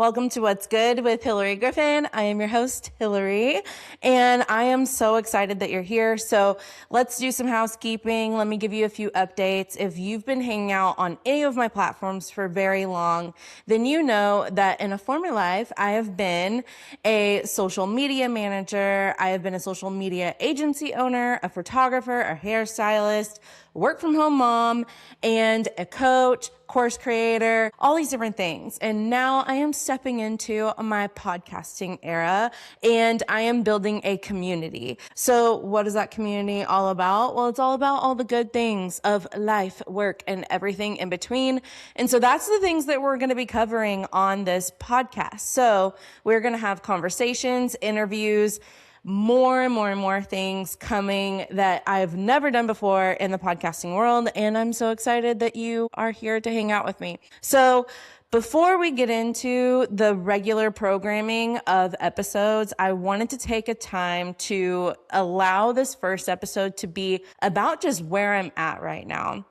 Welcome to What's Good with Hilary Griffin. I am your host, Hilary, and I am so excited that you're here. So let's do some housekeeping. Let me give you a few updates. If you've been hanging out on any of my platforms for very long, then you know that in a former life, I have been a social media manager. I have been a social media agency owner, a photographer, a hairstylist, work from home mom, and a coach, course creator, all these different things. And now I am stepping into my podcasting era and I am building a community. So what is that community all about? Well, it's all about all the good things of life, work, and everything in between. And so that's the things that we're going to be covering on this podcast. So we're going to have conversations, interviews, more and more things coming that I've never done before in the podcasting world. And I'm so excited that you are here to hang out with me. So before we get into the regular programming of episodes, I wanted to take a time to allow this first episode to be about just where I'm at right now.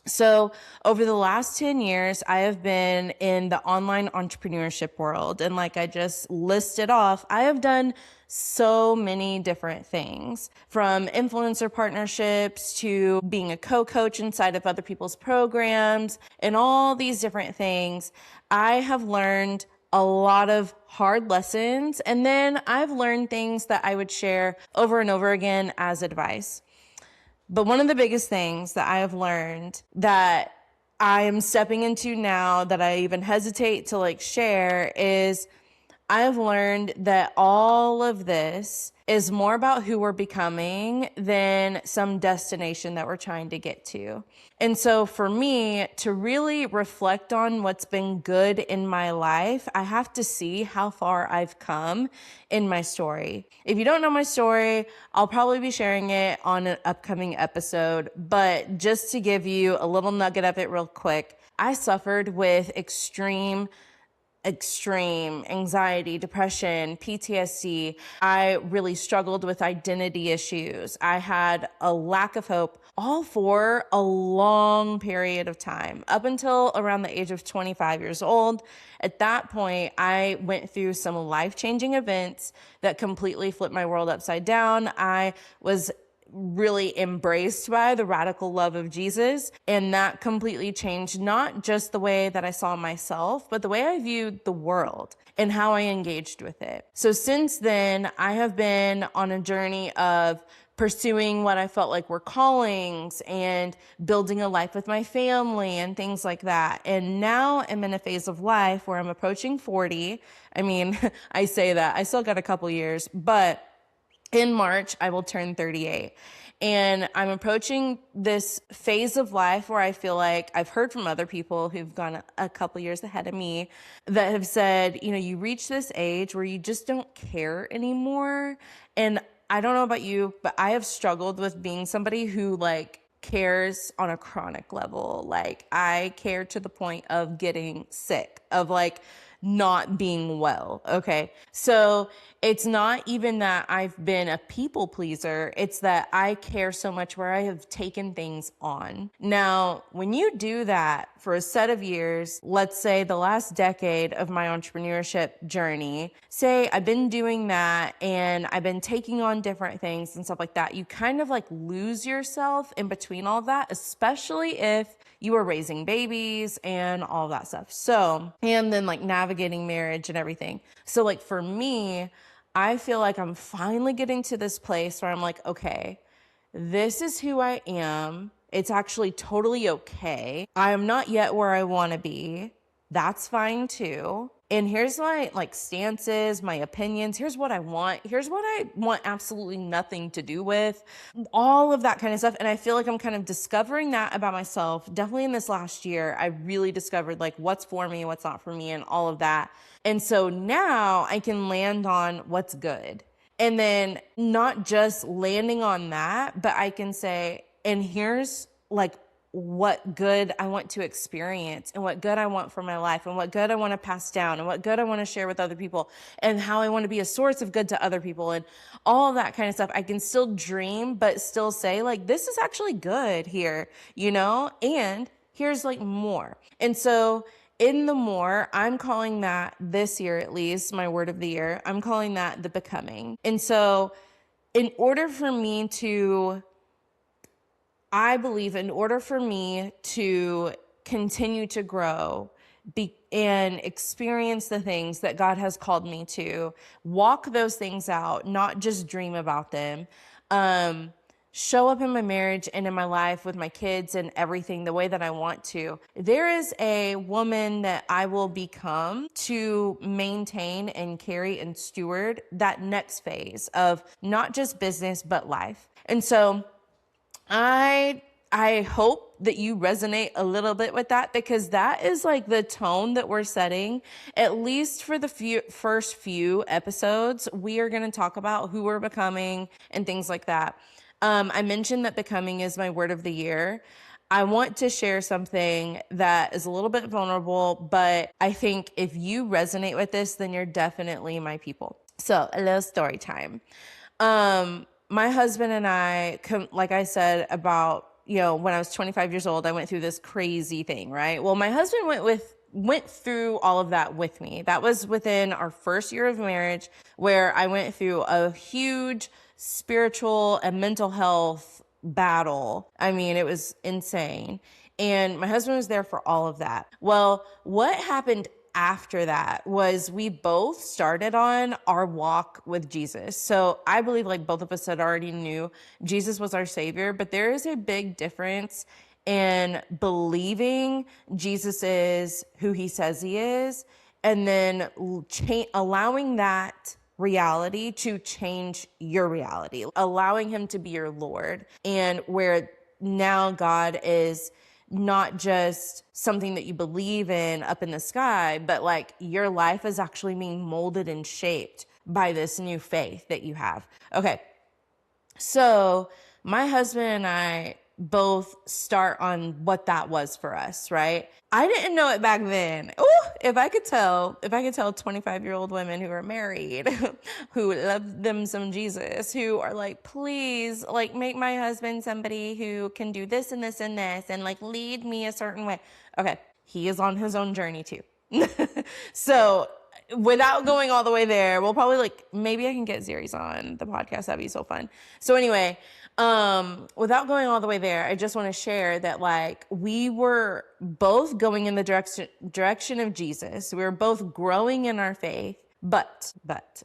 So over the last 10 years, I have been in the online entrepreneurship world. And like I just listed off, I have done so many different things, from influencer partnerships to being a co-coach inside of other people's programs and all these different things. I have learned a lot of hard lessons, and then I've learned things that I would share over and over again as advice. But one of the biggest things that I have learned that I am stepping into now that I even hesitate to share is I have learned that all of this is more about who we're becoming than some destination that we're trying to get to. And so for me to really reflect on what's been good in my life, I have to see how far I've come in my story. If you don't know my story, I'll probably be sharing it on an upcoming episode, but just to give you a little nugget of it real quick, I suffered with extreme anxiety, depression, PTSD. I really struggled with identity issues. I had a lack of hope, all for a long period of time, up until around the age of 25 years old. At that point, I went through some life-changing events that completely flipped my world upside down. I was really embraced by the radical love of Jesus. And that completely changed not just the way that I saw myself, but the way I viewed the world and how I engaged with it. So since then, I have been on a journey of pursuing what I felt like were callings and building a life with my family and things like that. And now I'm in a phase of life where I'm approaching 40. I mean, I say that, I still got a couple years, but in March, I will turn 38. And I'm approaching this phase of life where I feel like I've heard from other people who've gone a couple years ahead of me that have said, you reach this age where you just don't care anymore. And I don't know about you, but I have struggled with being somebody who cares on a chronic level. I care to the point of getting sick, of not being well. Okay. So it's not even that I've been a people pleaser. It's that I care so much where I have taken things on. Now, when you do that for a set of years, let's say the last decade of my entrepreneurship journey, say I've been doing that and I've been taking on different things and stuff like that, you kind of lose yourself in between all that, especially if you are raising babies and all of that stuff. So, and then navigating marriage and everything. So for me, I feel like I'm finally getting to this place where I'm okay, this is who I am. It's actually totally okay. I am not yet where I want to be. That's fine too. And here's my stances, my opinions. Here's what I want. Here's what I want absolutely nothing to do with. All of that kind of stuff. And I feel like I'm kind of discovering that about myself. Definitely in this last year, I really discovered what's for me, what's not for me, and all of that. And so now I can land on what's good. And then not just landing on that, but I can say, and here's what good I want to experience and what good I want for my life and what good I want to pass down and what good I want to share with other people and how I want to be a source of good to other people and all of that kind of stuff. I can still dream, but still say this is actually good here, and here's more. And so in the more, I'm calling that this year, at least my word of the year, I'm calling that the becoming. And so in order for me to, I believe in order for me to continue to grow and experience the things that God has called me to, walk those things out, not just dream about them, show up in my marriage and in my life with my kids and everything the way that I want to. There is a woman that I will become to maintain and carry and steward that next phase of not just business, but life. And so I hope that you resonate a little bit with that, because that is like the tone that we're setting, at least for the first few episodes. We are going to talk about who we're becoming and things like that. I mentioned that becoming is my word of the year. I want to share something that is a little bit vulnerable, but I think if you resonate with this, then you're definitely my people. So a little story time. My husband and I, like I said, about, when I was 25 years old, I went through this crazy thing, right? Well, my husband went through all of that with me. That was within our first year of marriage, where I went through a huge spiritual and mental health battle. I mean, it was insane. And my husband was there for all of that. Well, what happened after that was we both started on our walk with Jesus. So I believe like both of us had already knew Jesus was our savior, but there is a big difference in believing Jesus is who he says he is, and then allowing that reality to change your reality, allowing him to be your Lord, and where now God is not just something that you believe in up in the sky, but like your life is actually being molded and shaped by this new faith that you have. Okay. So my husband and I both start on what that was for us, right? I didn't know it back then. Ooh, if I could tell 25-year-old women who are married, who love them some Jesus, who are like, please, like, make my husband somebody who can do this and this and this, and like lead me a certain way. Okay, he is on his own journey too. So without going all the way there, we'll probably maybe I can get Zeres on the podcast. That'd be so fun. So anyway, without going all the way there, I just want to share that we were both going in the direction of Jesus. We were both growing in our faith, but,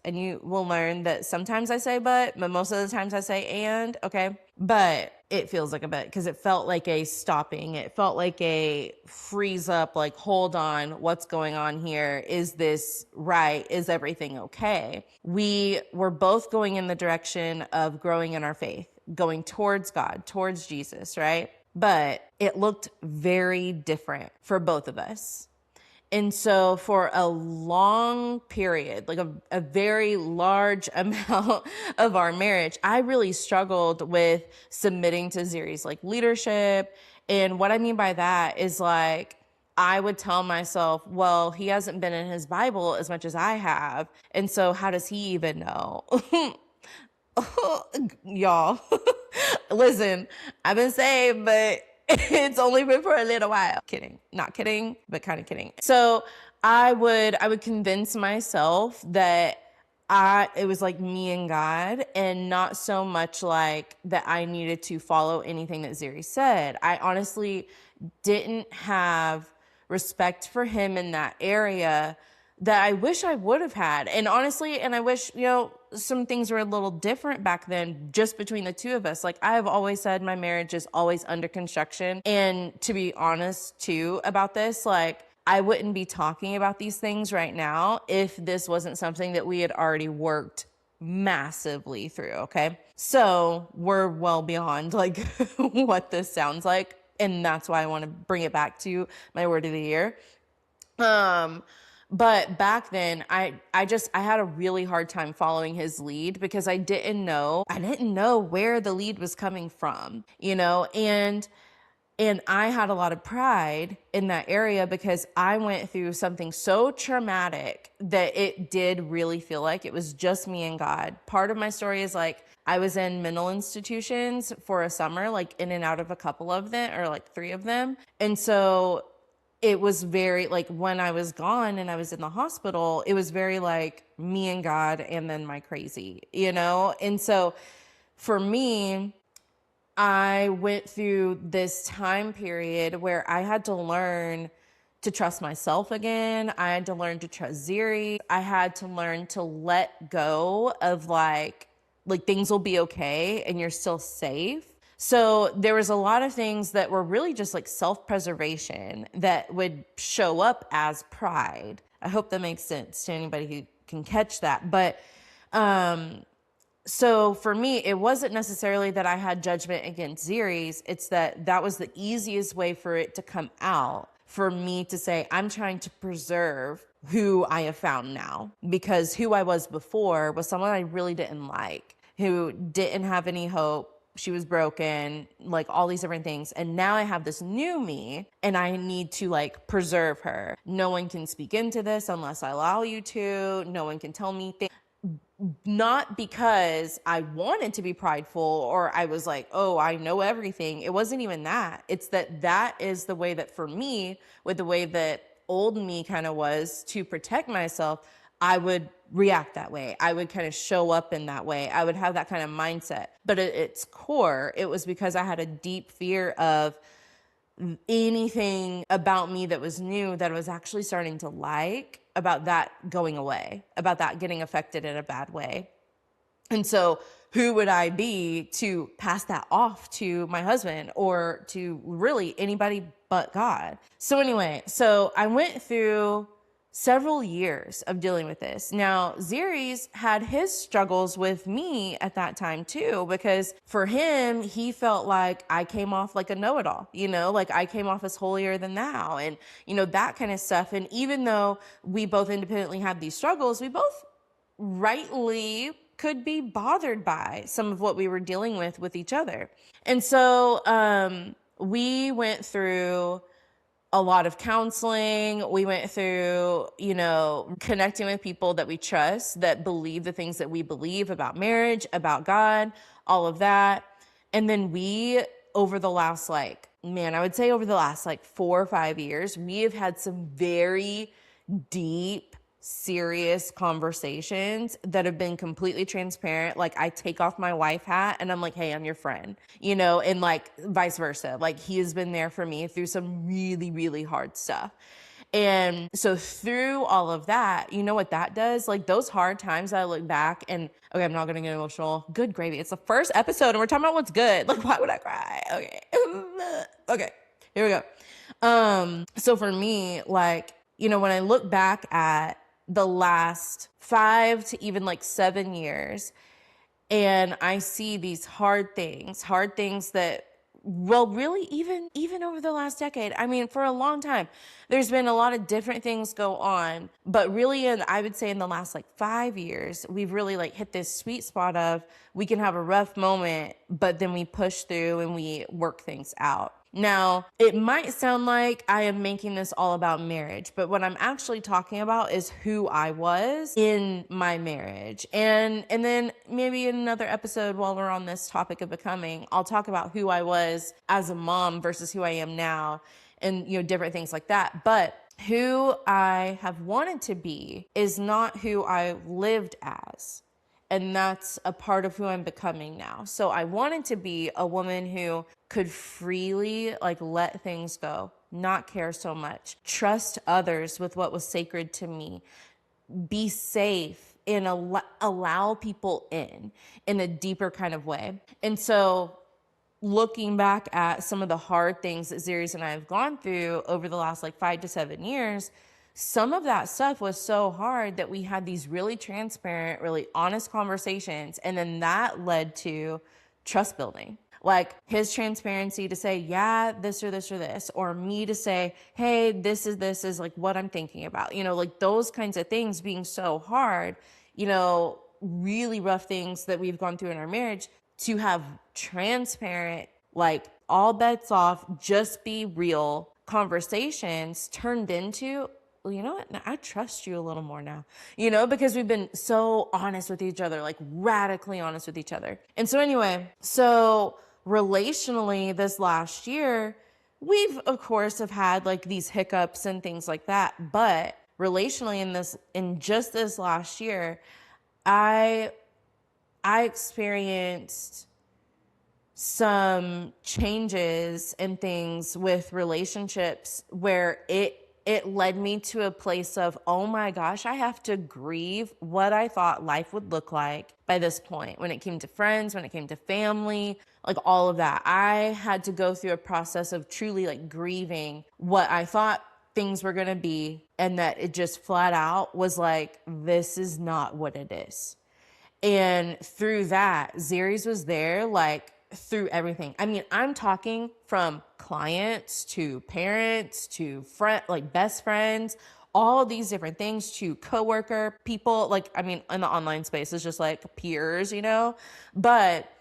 and you will learn that sometimes I say but most of the times I say and, okay? But it feels like a but because it felt like a stopping. It felt like a freeze up, like, hold on, what's going on here? Is this right? Is everything okay? We were both going in the direction of growing in our faith, going towards God, towards Jesus, right? But it looked very different for both of us. And so for a long period, like a very large amount of our marriage, I really struggled with submitting to Zeres, leadership. And what I mean by that is I would tell myself, well, he hasn't been in his Bible as much as I have. And so how does he even know? Y'all, listen, I've been saved, but it's only been for a little while. Kidding. Not kidding, but kind of kidding. So I would convince myself that it was me and God, and not so much that I needed to follow anything that Zeri said. I honestly didn't have respect for him in that area that I wish I would have had. And honestly, and I wish, some things were a little different back then just between the two of us. I have always said my marriage is always under construction. And to be honest too about this, I wouldn't be talking about these things right now if this wasn't something that we had already worked massively through, okay? So we're well beyond what this sounds like. And that's why I want to bring it back to my word of the year. But back then, I had a really hard time following his lead because I didn't know where the lead was coming from, and I had a lot of pride in that area because I went through something so traumatic that it did really feel like it was just me and God. Part of my story is I was in mental institutions for a summer, in and out of a couple of them, or 3 of them. And so it was very like when I was gone and I was in the hospital, it was very like me and God and then my crazy, you know? And so for me, I went through this time period where I had to learn to trust myself again. I had to learn to trust Ziri. I had to learn to let go of like things will be okay and you're still safe. So there was a lot of things that were really just like self-preservation that would show up as pride. I hope that makes sense to anybody who can catch that. But so for me, it wasn't necessarily that I had judgment against Ziri's. It's that was the easiest way for it to come out, for me to say, I'm trying to preserve who I have found now, because who I was before was someone I really didn't like, who didn't have any hope. She was broken, like all these different things. And now I have this new me and I need to like preserve her. No one can speak into this unless I allow you to. No one can tell me things. Not because I wanted to be prideful or I was like, oh, I know everything. It wasn't even that. It's that is the way that for me, with the way that old me kind of was to protect myself, I would react that way. I would kind of show up in that way. I would have that kind of mindset. But at its core, it was because I had a deep fear of anything about me that was new that I was actually starting to like, about that going away, about that getting affected in a bad way. And so who would I be to pass that off to my husband or to really anybody but God? So anyway, so I went through several years of dealing with this. Now, Ziri's had his struggles with me at that time too, because for him, he felt like I came off like a know-it-all, you know, like I came off as holier than thou and, you know, that kind of stuff. And even though we both independently had these struggles, we both rightly could be bothered by some of what we were dealing with each other. And so we went through a lot of counseling. We went through, you know, connecting with people that we trust, that believe the things that we believe about marriage, about God, all of that. And then we, over the last I would say over the last 4 or 5 years, we have had some very deep, serious conversations that have been completely transparent. Like I take off my wife hat and I'm like, hey, I'm your friend, you know, and like vice versa. Like he has been there for me through some really, really hard stuff. And so through all of that, you know what that does? Like those hard times, I look back and, okay, I'm not going to get emotional. Good gravy. It's the first episode and we're talking about what's good. Like, why would I cry? Okay. Okay. Here we go. So for me, like, you know, when I look back at the last 5 to even 7 years, and I see these hard things that, well, really even over the last decade, I mean, for a long time, there's been a lot of different things go on, but really I would say in the last 5 years, we've really hit this sweet spot of we can have a rough moment, but then we push through and we work things out. Now, it might sound like I am making this all about marriage, but what I'm actually talking about is who I was in my marriage. And then maybe in another episode while we're on this topic of becoming, I'll talk about who I was as a mom versus who I am now and, you know, different things like that. But who I have wanted to be is not who I lived as. And that's a part of who I'm becoming now. So I wanted to be a woman who could freely let things go, not care so much, trust others with what was sacred to me, be safe, and allow people in a deeper kind of way. And so looking back at some of the hard things that Ziri's and I have gone through over the last 5 to 7 years, some of that stuff was so hard that we had these really transparent, really honest conversations. And then that led to trust building. Like his transparency to say, yeah, this or this or this, or me to say, hey, this is what I'm thinking about, you know, those kinds of things being so hard, you know, really rough things that we've gone through in our marriage, to have transparent, all bets off, just be real conversations turned into, well, you know what? I trust you a little more now, you know, because we've been so honest with each other, radically honest with each other. And so anyway, so relationally this last year, we've of course have had like these hiccups and things like that, but relationally in just this last year, I experienced some changes and things with relationships where it led me to a place of, oh my gosh, I have to grieve what I thought life would look like by this point. When it came to friends, when it came to family, like all of that, I had to go through a process of truly like grieving what I thought things were going to be, and that it just flat out was like, this is not what it is. And through that, Zeres was there, like through everything. I mean, I'm talking from clients to parents to like best friends, all these different things, to coworker people. Like, I mean, in the online space, it's just like peers, you know, but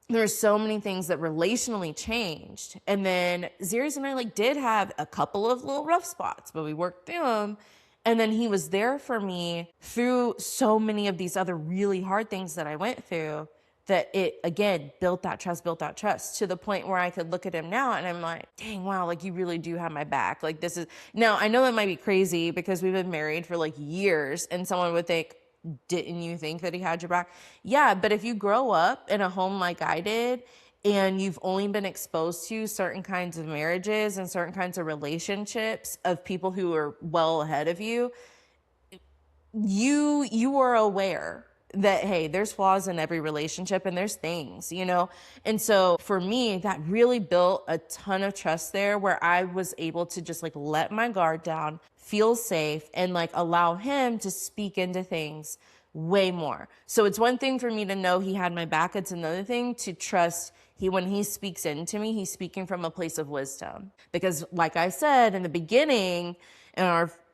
there's so many things that relationally changed. And then Zeres and I like did have a couple of little rough spots, but we worked through them. And then he was there for me through so many of these other really hard things that I went through, that it, again, built that trust to the point where I could look at him now and I'm like, dang, wow, like you really do have my back. Like this is, now I know it might be crazy because we've been married for like years and someone would think, didn't you think that he had your back? Yeah, but if you grow up in a home like I did, and you've only been exposed to certain kinds of marriages and certain kinds of relationships of people who are well ahead of you, you are aware that, hey, there's flaws in every relationship and there's things, you know? And so for me, that really built a ton of trust there, where I was able to just like let my guard down, feel safe, and like allow him to speak into things way more. So it's one thing for me to know he had my back. It's another thing to trust when he speaks into me, he's speaking from a place of wisdom. Because like I said in the beginning,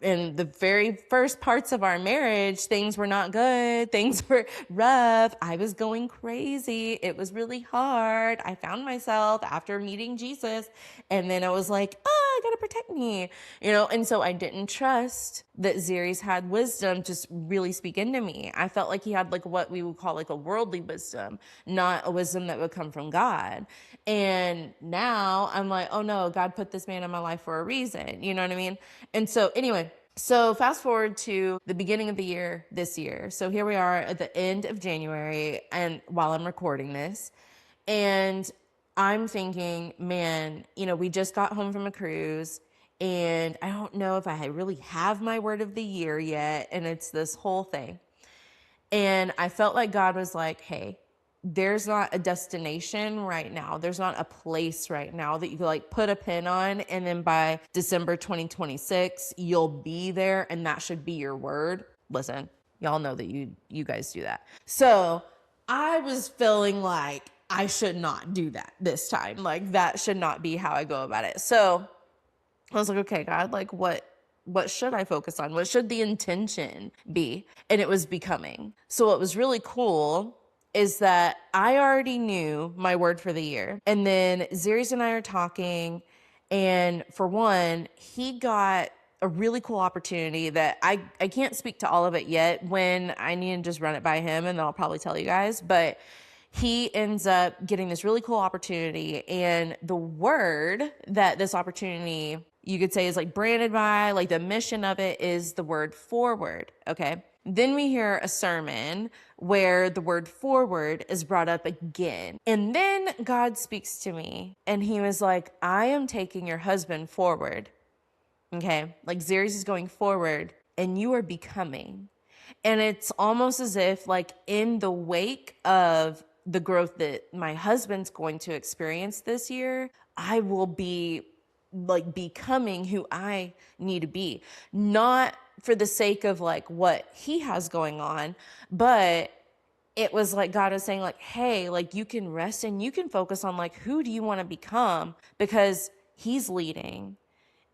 in the very first parts of our marriage, things were not good. Things were rough. I was going crazy. It was really hard. I found myself after meeting Jesus, and then I was like, oh, I gotta protect me, you know? And so I didn't trust that Zeres had wisdom to really speak into me. I felt like he had like what we would call like a worldly wisdom, not a wisdom that would come from God. And now I'm like, oh no, God put this man in my life for a reason. You know what I mean? And so anyway, so fast forward to the beginning of the year, this year. So here we are at the end of January, and while I'm recording this, and I'm thinking, man, you know, we just got home from a cruise, and I don't know if I really have my word of the year yet. And it's this whole thing. And I felt like God was like, hey, there's not a destination right now. There's not a place right now that you could like put a pin on, and then by December 2026, you'll be there, and that should be your word. Listen, y'all know that you guys do that. So I was feeling like I should not do that this time. Like that should not be how I go about it. So I was like, okay, God, like what should I focus on? What should the intention be? And it was becoming. So what was really cool is that I already knew my word for the year. And then Zeres and I are talking, and for one, he got a really cool opportunity that I can't speak to all of it yet. When I need to just run it by him, and then I'll probably tell you guys. But he ends up getting this really cool opportunity, and the word that this opportunity, you could say, is like branded by, like the mission of it is the word forward, okay? Then we hear a sermon where the word forward is brought up again. And then God speaks to me, and he was like, I am taking your husband forward, okay? Like Zeres is going forward, and you are becoming. And it's almost as if like in the wake of the growth that my husband's going to experience this year, I will be like becoming who I need to be. Not for the sake of like what he has going on, but it was like God was saying like, hey, like you can rest and you can focus on like, who do you want to become? Because he's leading.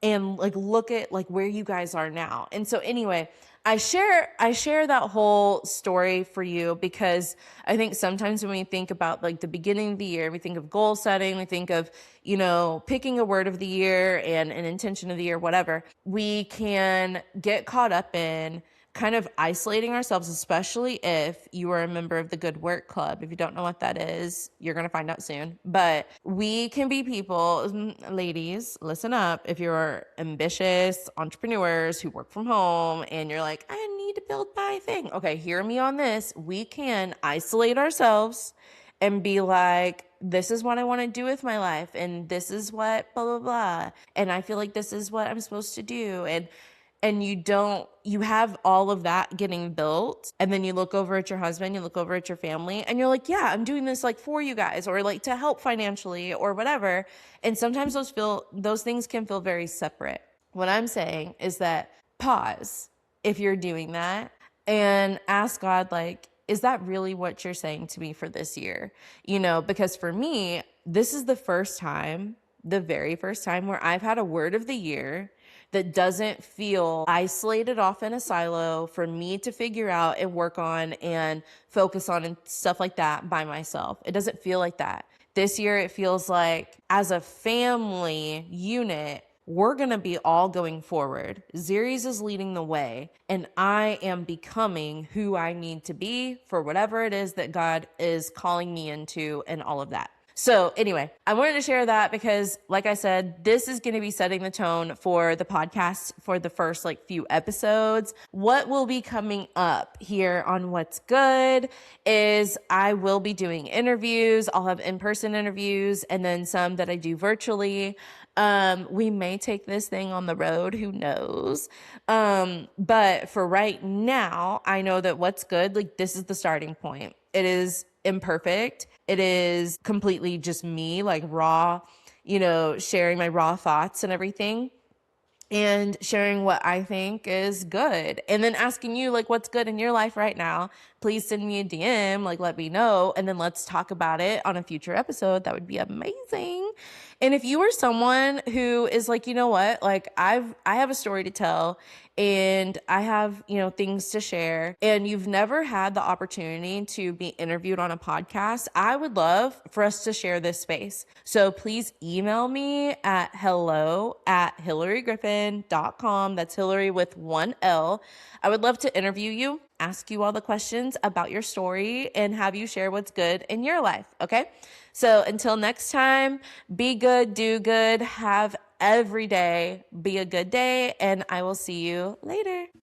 And like, look at like where you guys are now. And so anyway, I share that whole story for you because I think sometimes when we think about like the beginning of the year, we think of goal setting, we think of, you know, picking a word of the year and an intention of the year, whatever. We can get caught up in kind of isolating ourselves, especially if you are a member of the Good Work Club. If you don't know what that is, you're going to find out soon. But we can be people, ladies, listen up. If you're ambitious entrepreneurs who work from home and you're like, I need to build my thing. Okay, hear me on this. We can isolate ourselves and be like, this is what I want to do with my life. And this is what blah, blah, blah. And I feel like this is what I'm supposed to do. And you have all of that getting built. And then you look over at your husband, you look over at your family, and you're like, yeah, I'm doing this like for you guys, or like to help financially or whatever. And sometimes those things can feel very separate. What I'm saying is that pause if you're doing that and ask God, like, is that really what you're saying to me for this year? Because for me, this is the very first time where I've had a word of the year that doesn't feel isolated off in a silo for me to figure out and work on and focus on and stuff like that by myself. It doesn't feel like that. This year, it feels like as a family unit, we're going to be all going forward. Zeres is leading the way, and I am becoming who I need to be for whatever it is that God is calling me into and all of that. So anyway, I wanted to share that because, like I said, this is going to be setting the tone for the podcast for the first few episodes. What will be coming up here on What's Good is I will be doing interviews. I'll have in-person interviews and then some that I do virtually. We may take this thing on the road, who knows? But for right now, I know that What's Good, this is the starting point. It is imperfect. It is completely just me, raw, sharing my raw thoughts and everything and sharing what I think is good. And then asking you, what's good in your life right now? Please send me a DM, let me know. And then let's talk about it on a future episode. That would be amazing. And if you are someone who is you know what, I have a story to tell and I have, things to share, and you've never had the opportunity to be interviewed on a podcast, I would love for us to share this space. So please email me at hello@hilarygriffin.com. That's Hilary with one L. I would love to interview you, ask you all the questions about your story, and have you share what's good in your life. Okay. So until next time, be good, do good, have every day be a good day, and I will see you later.